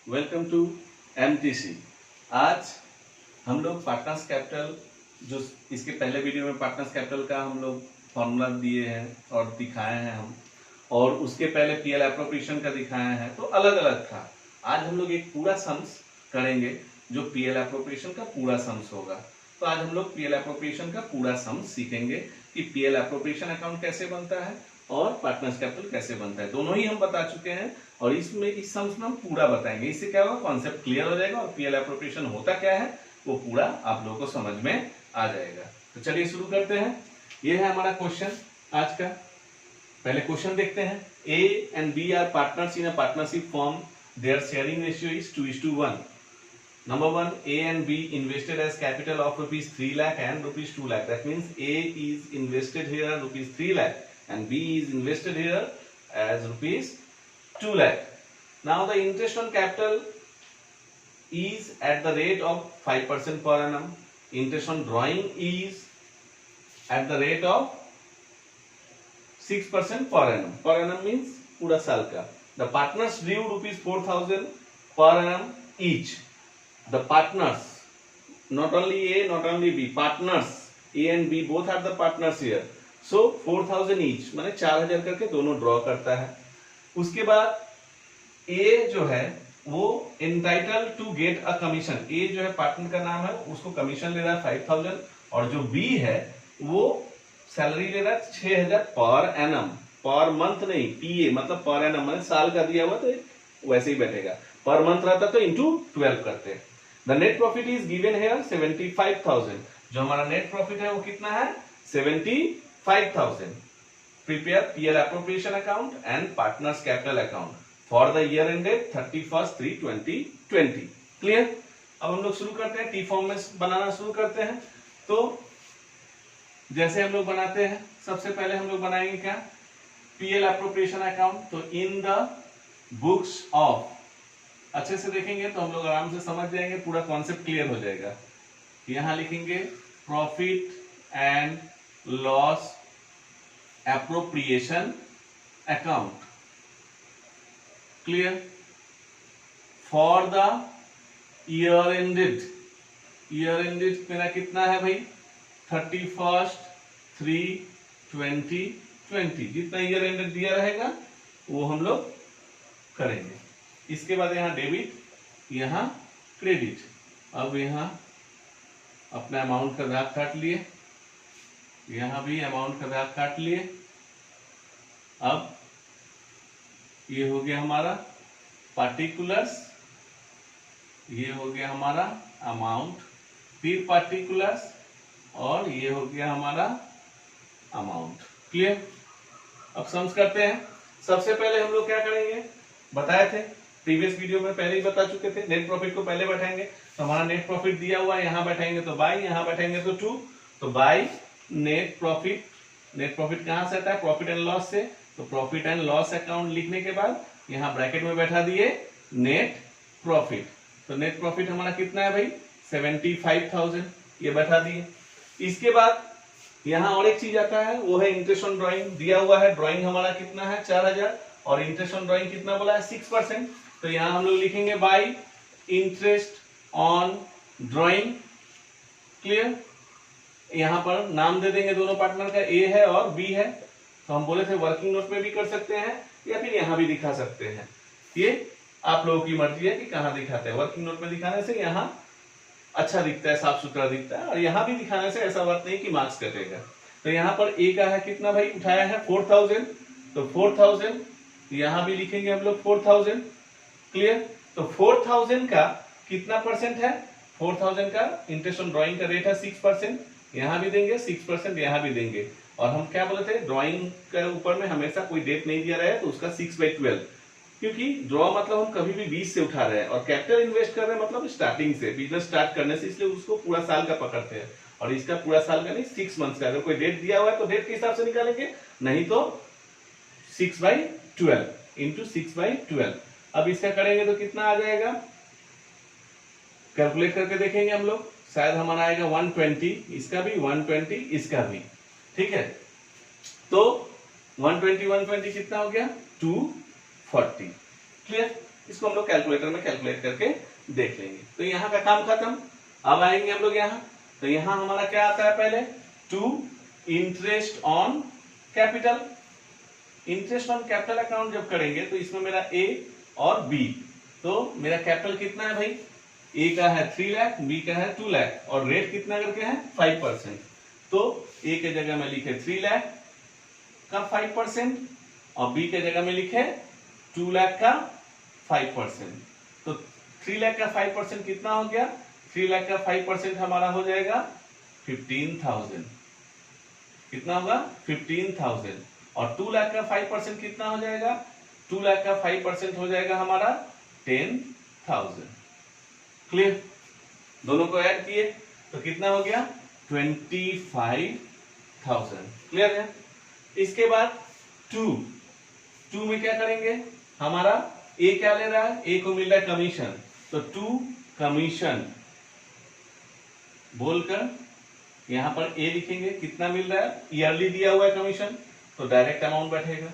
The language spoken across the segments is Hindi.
Welcome to MTC. आज हम लोग पार्टनर्स कैपिटल, जो इसके पहले वीडियो में पार्टनर्स कैपिटल का हम लोग फॉर्मूला दिए हैं और दिखाए हैं हम, और उसके पहले पीएल एप्रोप्रिएशन का दिखाए हैं, तो अलग अलग था। आज हम लोग एक पूरा सम्स करेंगे जो पीएल एप्रोप्रिएशन का पूरा सम्स होगा। तो आज हम लोग पीएल एप्रोप्रिएशन का पूरा सम्स सीखेंगे कि पीएल एप्रोप्रिएशन अकाउंट कैसे बनता है और पार्टनर्स कैपिटल कैसे बनता है। दोनों ही हम बता चुके हैं और इसमें इस सम्स में हम पूरा बताएंगे। इससे क्या होगा, कॉन्सेप्ट क्लियर हो जाएगा और पीएल एप्रोप्रिएशन होता क्या है वो पूरा आप लोगों को समझ में आ जाएगा। तो चलिए शुरू करते हैं। ये है हमारा क्वेश्चन आज का। पहले क्वेश्चन देखते हैं। A and B are partners in a partnership form, their sharing ratio is 2:1। Number one, A and B invested as capital of rupees 3 lakh and rupees 2 lakh. That means A is invested here rupees 3 lakh and B is invested here as rupees 2 lakh. Now the interest on capital is at the rate of 5% per annum. Interest on drawing is at the rate of 6% per annum. Per annum means पूरा साल का. The partners drew rupees 4,000 per annum each. The partners, not only A, not only B, partners A and B both are the partners here. So 4,000 each, माने 4,000 करके दोनों ड्रॉ करता है। उसके बाद A जो है वो entitled to get a commission। A जो है पार्टनर का नाम है, उसको कमीशन ले रहा है 5,000, और जो B है वो सैलरी ले रहा है 6,000 पर एनम। पर मंथ नहीं, PA मतलब पर एनम, मतलब साल का दिया हुआ तो वैसे ही बैठेगा। पर मंथ रहता तो इंटू 12 करते हैं। The net profit is given here 75,000। जो हमारा नेट प्रॉफिट है वो कितना है, 75,000। Prepare PL appropriation account and partners capital account for the year ended 31/3/2020। Clear. अब हम लोग शुरू करते हैं, टी फॉर्म में बनाना शुरू करते हैं। तो जैसे हम लोग बनाते हैं, सबसे पहले हम लोग बनाएंगे क्या, पीएल एप्रोप्रिएशन अकाउंट। तो इन द बुक्स ऑफ, अच्छे से देखेंगे तो हम लोग आराम से समझ जाएंगे, पूरा कॉन्सेप्ट क्लियर हो जाएगा। यहां लिखेंगे profit and loss appropriation account. Clear. For the year ended, year ended मेरा कितना है भाई, 31/3/2020। जितना ईयर एंडेड दिया रहेगा वो हम लोग करेंगे। इसके बाद यहाँ डेबिट, यहाँ क्रेडिट। अब यहाँ अपना अमाउंट का दाग काट लिए, यहाँ भी अमाउंट का दाग काट लिए। अब ये हो गया हमारा पार्टिकुलर्स, ये हो गया हमारा अमाउंट, फिर पार्टिकुलर्स, और ये हो गया हमारा अमाउंट। क्लियर। अब सम्स करते हैं। सबसे पहले हम लोग क्या करेंगे, बताए थे प्रीवियस वीडियो में, पहले ही बता चुके थे। नेट प्रॉफिट को पहले बैठाएंगे, तो हमारा नेट प्रॉफिट दिया हुआ है, यहां बैठाएंगे तो बाई, यहां बैठाएंगे तो टू, तो by net profit. Net profit कहां से आता है, प्रॉफिट एंड लॉस से। तो प्रॉफिट एंड लॉस अकाउंट लिखने के बाद यहां ब्रैकेट में बैठा दिए नेट प्रॉफिट। तो नेट प्रॉफिट हमारा कितना है भाई, 75,000, ये बैठा दिए। इसके बाद यहां और एक चीज आता है, वो है इंटरेस्ट ऑन ड्रॉइंग। दिया हुआ है ड्रॉइंग हमारा कितना है, 4,000, और इंटरेस्ट ऑन ड्रॉइंग कितना बोला है, 6%। तो यहां हम लोग लिखेंगे by interest on drawing. Clear. यहां पर नाम दे देंगे दोनों पार्टनर का, ए है और बी है। तो हम बोले थे वर्किंग नोट में भी कर सकते हैं या फिर यहां भी दिखा सकते हैं, ये आप लोगों की मर्जी है कि कहां दिखाते हैं। वर्किंग नोट में दिखाने से यहां अच्छा दिखता है, साफ सुथरा दिखता है, और यहां भी दिखाने से ऐसा बात नहीं कि मार्क्स कटेगा। तो यहां पर ए का है कितना भाई, उठाया है 4,000, तो 4,000 यहां भी लिखेंगे हम लोग 4,000। क्लियर। तो 4,000 का कितना परसेंट है, 4,000 का इंटरेस्ट ऑन ड्रॉइंग का रेट है 6%, यहां भी देंगे 6%, यहां भी देंगे। और हम क्या बोले थे, ड्रॉइंग के ऊपर में हमेशा कोई डेट नहीं दिया रहे तो उसका 6/12, क्योंकि ड्रॉ मतलब हम कभी भी 20 से उठा रहे हैं, और कैपिटल इन्वेस्ट कर रहे हैं मतलब स्टार्टिंग से, बिजनेस स्टार्ट करने से, इसलिए उसको पूरा साल का पकड़ते हैं। और इसका पूरा साल का नहीं, 6 मंथ्स का। अगर कोई डेट दिया हुआ है तो डेट के हिसाब से निकालेंगे, नहीं तो 6/12 इंटू 6/12। अब इसका करेंगे तो कितना आ जाएगा, कैलकुलेट करके देखेंगे हम लोग, शायद हमारा आएगा 120, इसका भी 120, इसका भी। ठीक है। तो 120 कितना हो गया, 240। क्लियर। इसको हम लोग कैलकुलेटर में कैलकुलेट करके देख लेंगे। तो यहाँ का काम खत्म। अब आएंगे हम लोग यहाँ, तो यहाँ हमारा क्या आता है पहले, two interest on capital. Interest on capital account जब करेंगे तो इसमें मेरा ए और बी, तो मेरा कैपिटल कितना है भाई, ए का है 3 लाख, बी का है 2 लाख, और रेट कितना करके है 5%। तो ए के जगह में लिखे 3 लाख का 5% और बी के जगह में लिखे 2 लाख का 5%। तो 3 लाख का 5% कितना हो गया, 3 लाख का 5% हमारा हो जाएगा 15,000। कितना होगा 15,000। और 2 लाख का 5% कितना हो जाएगा, 2 लाख का 5% हो जाएगा हमारा 10,000। क्लियर, दोनों को ऐड किए तो कितना हो गया 25,000। क्लियर है। इसके बाद टू में क्या करेंगे, हमारा ए क्या ले रहा है, ए को मिल रहा है कमीशन, तो 2 कमीशन बोलकर यहां पर ए लिखेंगे, कितना मिल रहा है, ईयरली दिया हुआ है कमीशन तो डायरेक्ट अमाउंट बैठेगा,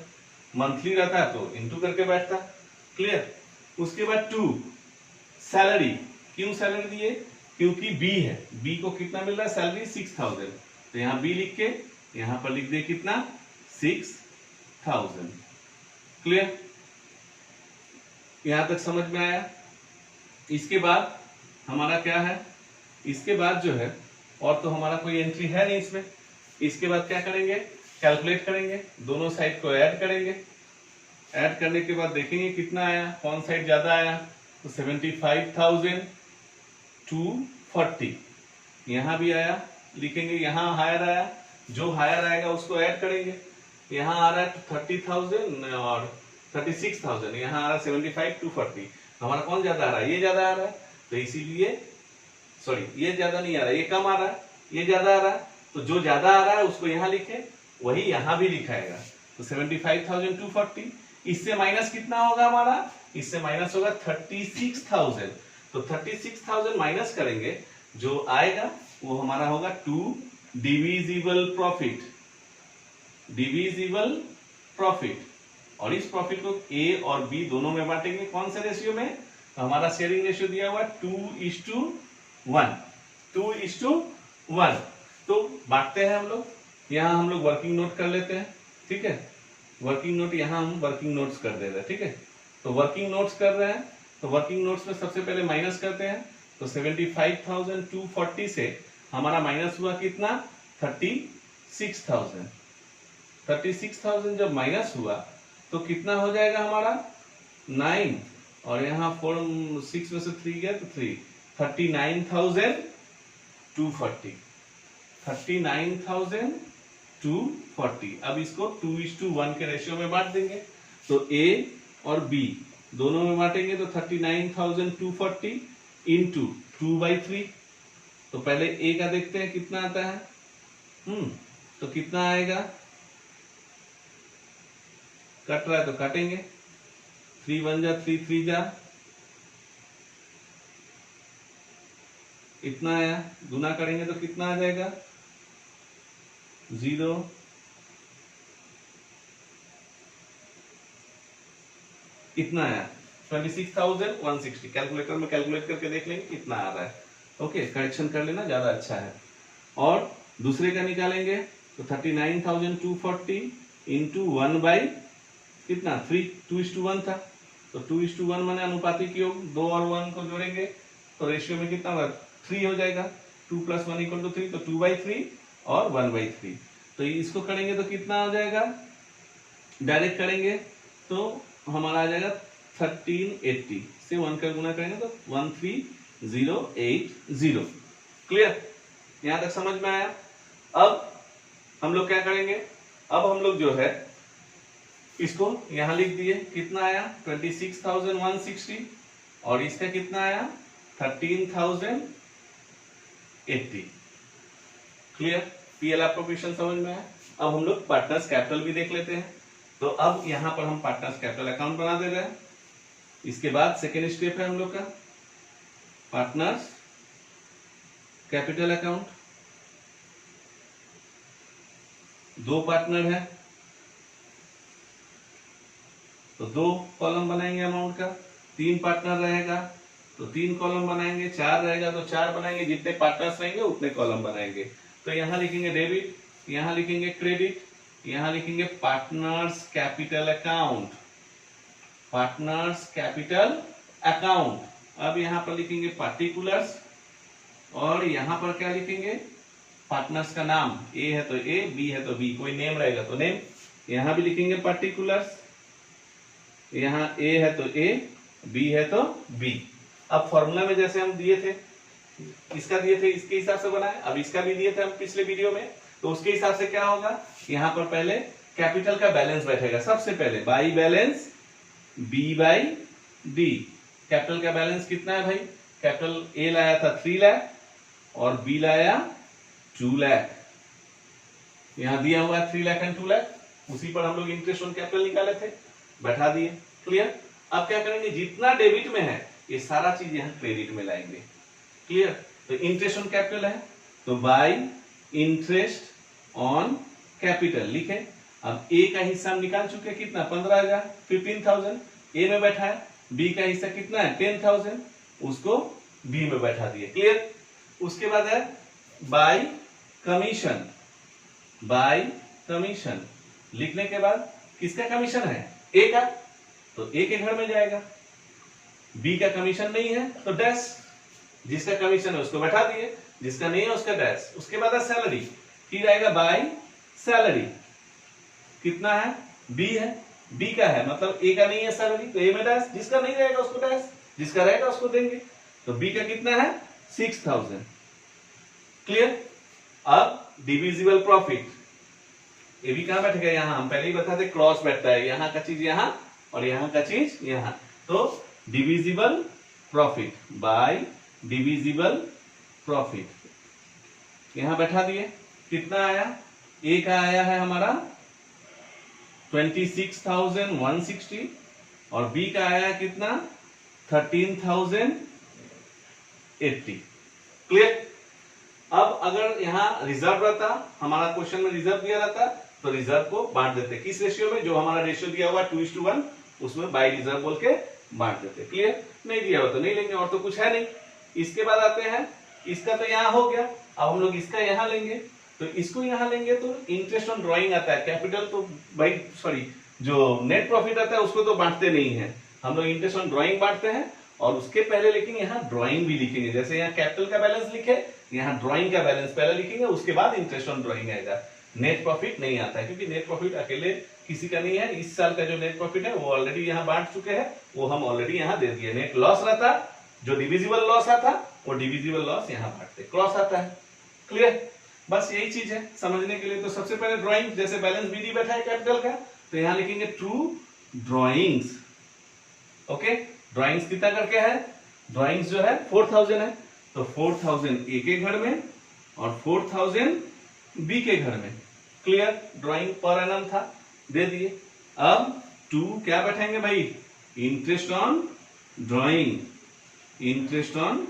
मंथली रहता है तो इनटू करके बैठता। क्लियर। उसके बाद 2 सैलरी, क्यों सैलरी दिए, क्योंकि बी है, बी को कितना मिल रहा है सैलरी 6,000, तो यहां बी लिख के यहां पर लिख दे कितना 6,000। क्लियर, यहां तक समझ में आया। इसके बाद हमारा क्या है, इसके बाद जो है और तो हमारा कोई एंट्री है नहीं इसमें। इसके बाद क्या करेंगे, कैलकुलेट करेंगे, दोनों साइड को ऐड करेंगे। ऐड करने के बाद देखेंगे कितना आया, कौन साइड ज्यादा आया, तो 75,240 यहां भी आया, लिखेंगे यहां हायर आया, जो हायर आएगा उसको ऐड करेंगे। यहां आ रहा है 30,000 और 36,000, यहां आ रहा है 75,240, हमारा कौन ज्यादा आ रहा है, ये ज्यादा आ रहा है, तो इसीलिए सॉरी ये ज्यादा नहीं आ रहा है, ये कम आ रहा है, ये ज्यादा आ रहा है, तो जो ज्यादा आ रहा है उसको यहां लिखे, वही यहां भी लिखाएगा। तो 75,240, इससे माइनस कितना होगा हमारा, इससे माइनस होगा 36,000, तो 36,000 माइनस करेंगे, जो आएगा वो हमारा होगा 2 डिविजिबल प्रॉफिट, डिविजिबल प्रॉफिट। और इस प्रॉफिट को ए और बी दोनों में बांटेंगे, कौन से रेशियो में, तो हमारा शेयरिंग रेशियो दिया हुआ 2:1, 2:1। तो बांटते हैं हम लोग, यहां हम लोग वर्किंग नोट कर लेते हैं, ठीक है, वर्किंग नोट यहां हम वर्किंग नोट्स कर दे रहे हैं, ठीक है। तो वर्किंग नोट्स कर रहे हैं, तो वर्किंग नोट्स में सबसे पहले माइनस करते हैं, तो 75,240 से हमारा माइनस हुआ कितना 36,000। 36,000 जब माइनस हुआ तो कितना हो जाएगा हमारा 9, और यहाँ 6 में से 3 गया तो 3, 39,240, 39,240। अब इसको 2:1 के रेशियो में बांट देंगे, तो ए और बी दोनों में बांटेंगे तो 39,240 इंटू 2/3। तो पहले ए का देखते हैं कितना आता है, तो कितना आएगा, कट रहा है तो काटेंगे, 3 1 जा 3 3 जा, इतना आया, गुना करेंगे तो कितना आ जाएगा 0, इतना आया 26,160। कैलकुलेटर में कैलकुलेट करके देख लेंगे कितना आ रहा है, ओके, करेक्शन कर लेना ज्यादा अच्छा है। और दूसरे का निकालेंगे तो 39,240 इंटू 1 कितना 3, 2:1 था, तो 2:1 माने अनुपातिक योग, 2 और 1 को जोड़ेंगे तो रेशियो में कितना होगा 3 हो जाएगा, 2 + 1 = 3, तो 2/3 और 1/3। तो इसको करेंगे तो कितना हो जाएगा, डायरेक्ट करेंगे तो हमारा आ जाएगा 1380 से 1 का गुना करेंगे तो 13080। क्लियर, यहां तक समझ में आया। अब हम लोग क्या करेंगे, अब हम लोग जो है इसको यहां लिख दिए, कितना आया 26,160, और इसका कितना आया 13,080। क्लियर, पीएल आपको क्वेश्चन समझ में आया। अब हम लोग पार्टनर्स कैपिटल भी देख लेते हैं। तो अब यहां पर हम पार्टनर्स कैपिटल अकाउंट बना दे रहे हैं। इसके बाद सेकेंड स्टेप है हम लोग का पार्टनर्स कैपिटल अकाउंट। 2 पार्टनर है तो 2 कॉलम बनाएंगे अमाउंट का, 3 पार्टनर रहेगा तो 3 कॉलम बनाएंगे, 4 रहेगा तो 4 बनाएंगे, जितने पार्टनर्स रहेंगे उतने कॉलम बनाएंगे। तो यहाँ लिखेंगे डेबिट, यहाँ लिखेंगे क्रेडिट, यहाँ लिखेंगे partners capital account, partners capital account. अब यहाँ पर लिखेंगे पार्टिकुलर्स और यहाँ पर क्या लिखेंगे, पार्टनर्स का नाम, ए है तो ए, बी है तो बी, कोई नेम रहेगा तो नेम। यहाँ भी लिखेंगे पार्टिकुलर्स, यहाँ ए है तो ए, बी है तो बी। अब फॉर्मूला में जैसे हम दिए थे, इसका दिए थे इसके हिसाब से बनाए, अब इसका भी दिए थे हम पिछले वीडियो में, तो उसके हिसाब से क्या होगा, यहाँ पर पहले कैपिटल का बैलेंस बैठेगा, सबसे पहले by balance B by D. Capital का बैलेंस कितना है भाई, कैपिटल ए लाया था 3 लाख और बी लाया 2 लाख, यहाँ दिया हुआ है 3 लाख एंड 2 लाख, उसी पर हम लोग इंटरेस्ट ऑन कैपिटल निकाले थे, बैठा दिए। क्लियर। अब क्या करेंगे, जितना डेबिट में है ये सारा चीज यहाँ क्रेडिट में लाएंगे। क्लियर। तो इंटरेस्ट ऑन कैपिटल है तो बाय इंटरेस्ट ऑन कैपिटल लिखे। अब ए का हिस्सा हम निकाल चुके, कितना 15,000, 15,000 ए में बैठा है, बी का हिस्सा कितना है 10,000, उसको बी में बैठा दिए। क्लियर। उसके बाद है बाय कमीशन, बाय कमीशन लिखने के बाद किसका कमीशन है, ए का, तो ए के घर में जाएगा। बी का कमीशन नहीं है तो डैश, जिसका कमीशन है उसको बैठा दिए, जिसका नहीं है उसका डैश। उसके बाद है सैलरी, फिर आएगा बाय सैलरी, कितना है, बी है, बी का है मतलब ए का नहीं है सैलरी तो ए में डैश, जिसका नहीं रहेगा उसको डैश, जिसका रहेगा उसको देंगे। तो बी का कितना है 6,000। क्लियर। अब डिविजिबल प्रॉफिट, ये भी कहां बैठेगा, यहां हम पहले ही बताते क्रॉस बैठता है, यहां का चीज यहां और यहां का चीज यहां। तो divisible profit by divisible profit यहां बैठा दिए। कितना आया, ए का आया है हमारा 26,160 और बी का आया है कितना 13,080। क्लियर। अब अगर यहां रिजर्व रहता, हमारा क्वेश्चन में रिजर्व दिया रहता तो रिजर्व को बांट देते, किस रेशियो में, जो हमारा रेशियो दिया हुआ 2:1 उसमें बाय रिजर्व बोल के बांट देते। क्लियर। नहीं दिया हुआ तो नहीं लेंगे, और तो कुछ है नहीं। इसके बाद आते हैं, इसका तो यहां हो गया, अब हम लोग इसका यहां लेंगे, तो इसको यहां लेंगे तो इंटरेस्ट ऑन ड्राइंग आता है, कैपिटल तो भाई सॉरी जो नेट प्रॉफिट आता है उसको तो बांटते नहीं है, हम लोग इंटरेस्ट ऑन ड्राइंग बांटते हैं। और उसके पहले लिखेंगे यहाँ ड्राइंग भी लिखेंगे, जैसे यहाँ कैपिटल का बैलेंस लिखे, यहाँ ड्राइंग का बैलेंस पहले लिखेंगे, उसके बाद इंटरेस्ट ऑन ड्राइंग आएगा। नेट प्रॉफिट नहीं आता है क्योंकि नेट प्रॉफिट अकेले किसी का नहीं है, इस साल का जो नेट प्रॉफिट है वो ऑलरेडी यहाँ बांट चुके हैं, वो हम ऑलरेडी यहाँ दे दिए। नेट लॉस रहता, जो डिविजिबल लॉस आता वो डिविजिबल लॉस यहाँ बांटते, क्रॉस आता है। क्लियर। बस यही चीज है समझने के लिए। तो सबसे पहले ड्राइंग, जैसे बैलेंस बीडी बैठा है कैपिटल का, तो यहाँ लिखेंगे टू ड्राइंग्स। ओके। ड्राइंग्स कितना करके है, ड्राइंग्स जो है 4,000 है, तो 4,000 ए के घर में और 4,000 बी के घर में। क्लियर। ड्राइंग पर एनम था, दे दिए। अब टू क्या बैठेंगे भाई, interest on drawing, interest on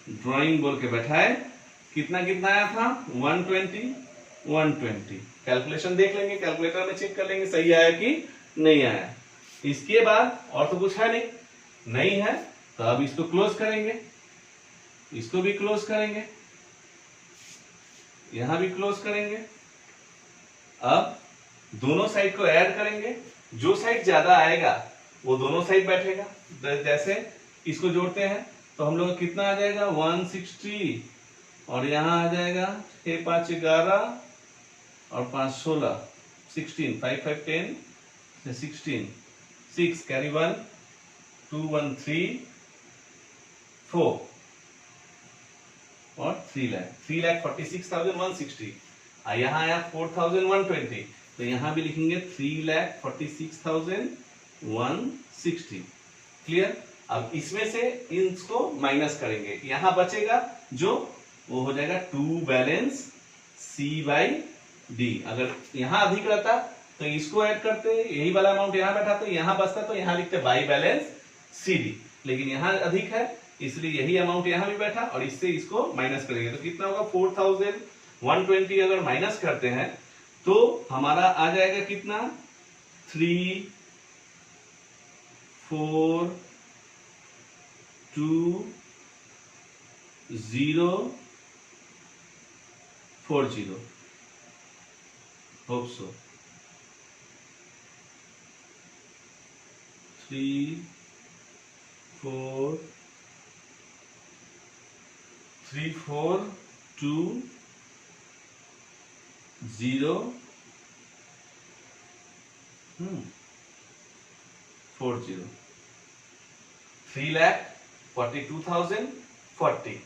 drawing बोल के बैठाए। कितना कितना आया था 120, 120। कैलकुलेशन देख लेंगे, कैलकुलेटर में चेक कर लेंगे सही आया कि नहीं आया। इसके बाद और तो कुछ है नहीं है, तो अब इसको क्लोज करेंगे, इसको भी क्लोज करेंगे, यहां भी क्लोज करेंगे। अब दोनों साइड को ऐड करेंगे, जो साइड ज्यादा आएगा वो दोनों साइड बैठेगा। जैसे इसको जोड़ते हैं तो हम लोग कितना आ जाएगा 160 और यहां आ जाएगा 6 5 11 और 5 16 16 5 5 10 16 6 कैरी 1 2 1 3 4 और 3,46,160। यहाँ आया 4,120, तो यहाँ भी लिखेंगे 3,46,160। क्लियर। अब इसमें से इसको माइनस करेंगे, यहाँ बचेगा जो वो हो जाएगा to balance C by D. अगर यहाँ अधिक रहता तो इसको ऐड करते, यही वाला अमाउंट यहाँ बैठा तो यहाँ बचता, तो यहाँ लिखते बाई बैलेंस सी डी, लेकिन यहाँ अधिक है इसलिए यही अमाउंट यहाँ भी बैठा और इससे इसको माइनस करेंगे तो कितना होगा 4,120। अगर माइनस करते हैं तो हमारा आ जाएगा कितना 3 4 2040 होप सो 3,42,040 3,42,040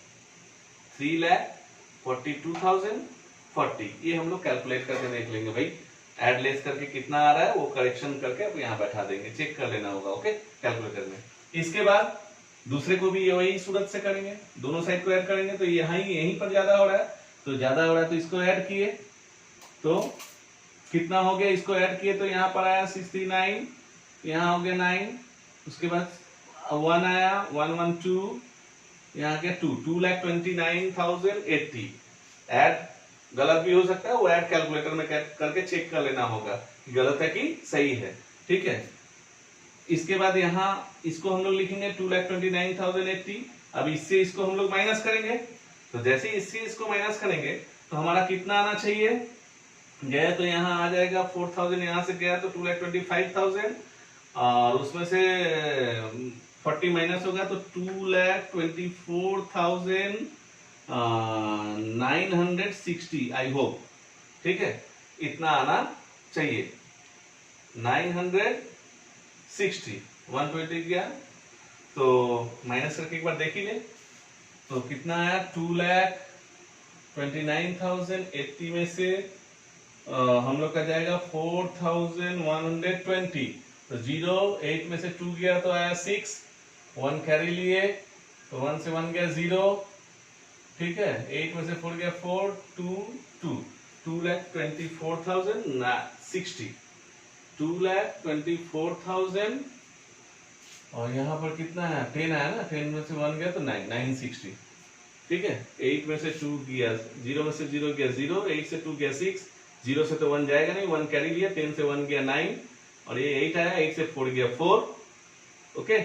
3,42,040 ये हम लोग कैलकुलेट करके देख लेंगे भाई, ऐड लेस करके कितना आ रहा है वो करेक्शन करके अब यहाँ बैठा देंगे, चेक कर लेना होगा। ओके, कैलकुलेटर में। इसके बाद दूसरे को भी वही सूरत से करेंगे, दोनों साइड को ऐड करेंगे। तो यहीं पर ज्यादा हो रहा है, तो ज्यादा हो रहा है तो इसको ऐड किए तो कितना हो गया, इसको ऐड किए तो यहाँ पर आया 69, यहाँ हो गया 9, उसके बाद 1 आया 112, यहाँ गया 2,29,080। ऐड गलत भी हो सकता है, वो ऐड कैलकुलेटर में करके चेक कर लेना होगा कि गलत है कि सही है। ठीक है, इसके बाद यहाँ इसको हम लोग लिखेंगे 2,29,080। अब इससे इसको हम लोग माइनस करेंगे, तो जैसे इससे इसको माइनस करेंगे तो हमारा कितना आना चाहिए, गया तो यहाँ आ जाएगा 4,000, यहाँ से गया तो 2,25,000 और उसमें से 40 माइनस होगा तो 2,24,960 आई होप। ठीक है, इतना आना चाहिए 960। 120 गया तो माइनस करके एक बार देख ही ले तो कितना आया 2,29,080 में से हम लोग का जाएगा 4,120। तो 0 8 में से 2 गया तो आया 6, 1 कैरी लिए तो 1 से 1 गया 0। ठीक है, 8 में से 4 गया 4, 2, 2, 2,24,060, 2,24,000 और यहाँ पर कितना है 10 आया ना, 10 में से 1 गया तो 9, 960। ठीक है, 8 में से 2 गया 0 में से 0 गया 0, 8 से 2 गया 6, 0 से तो 1 जाएगा नहीं, 1 कैरी लिया, 10 से 1 गया 9 और ये 8 आया, 8 से 4 गया 4। ओके,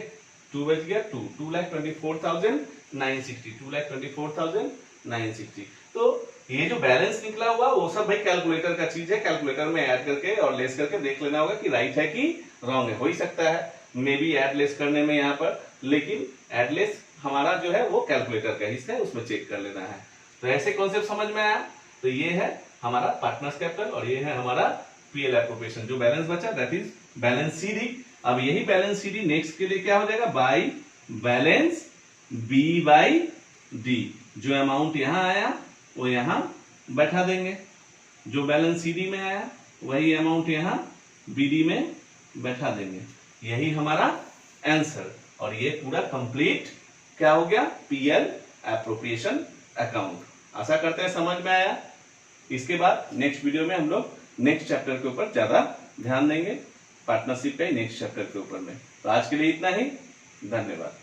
2 बच गया 2, 2,24,960, 2,24,960। तो ये जो बैलेंस निकला हुआ वो सब भाई कैलकुलेटर का चीज है, कैलकुलेटर में ऐड करके और लेस करके देख लेना होगा कि राइट है कि रॉन्ग है। हो ही सकता है मे बी ऐड लेस करने में यहाँ पर, लेकिन ऐड लेस हमारा जो है वो कैलकुलेटर का हिस्सा है, उसमें चेक कर लेना है। तो ऐसे कॉन्सेप्ट समझ में आया। तो ये है हमारा पार्टनर्स कैपिटल और ये है हमारा पीएल एप्रोप्रिएशन। जो बैलेंस बचा दैट इज बैलेंस सीडी। अब यही बैलेंस सीडी नेक्स्ट के लिए क्या हो जाएगा, by balance B by D. जो अमाउंट यहां आया वो यहां बैठा देंगे, जो बैलेंस सीडी में आया वही अमाउंट यहां बीडी में बैठा देंगे। यही हमारा आंसर और ये पूरा कंप्लीट क्या हो गया, पीएल एप्रोप्रिएशन अकाउंट। आशा करते हैं समझ में आया। इसके बाद नेक्स्ट वीडियो में हम लोग नेक्स्ट चैप्टर के ऊपर ज्यादा ध्यान देंगे, पार्टनरशिप का ही नेक्स्ट चैप्टर के ऊपर में। तो आज के लिए इतना ही, धन्यवाद।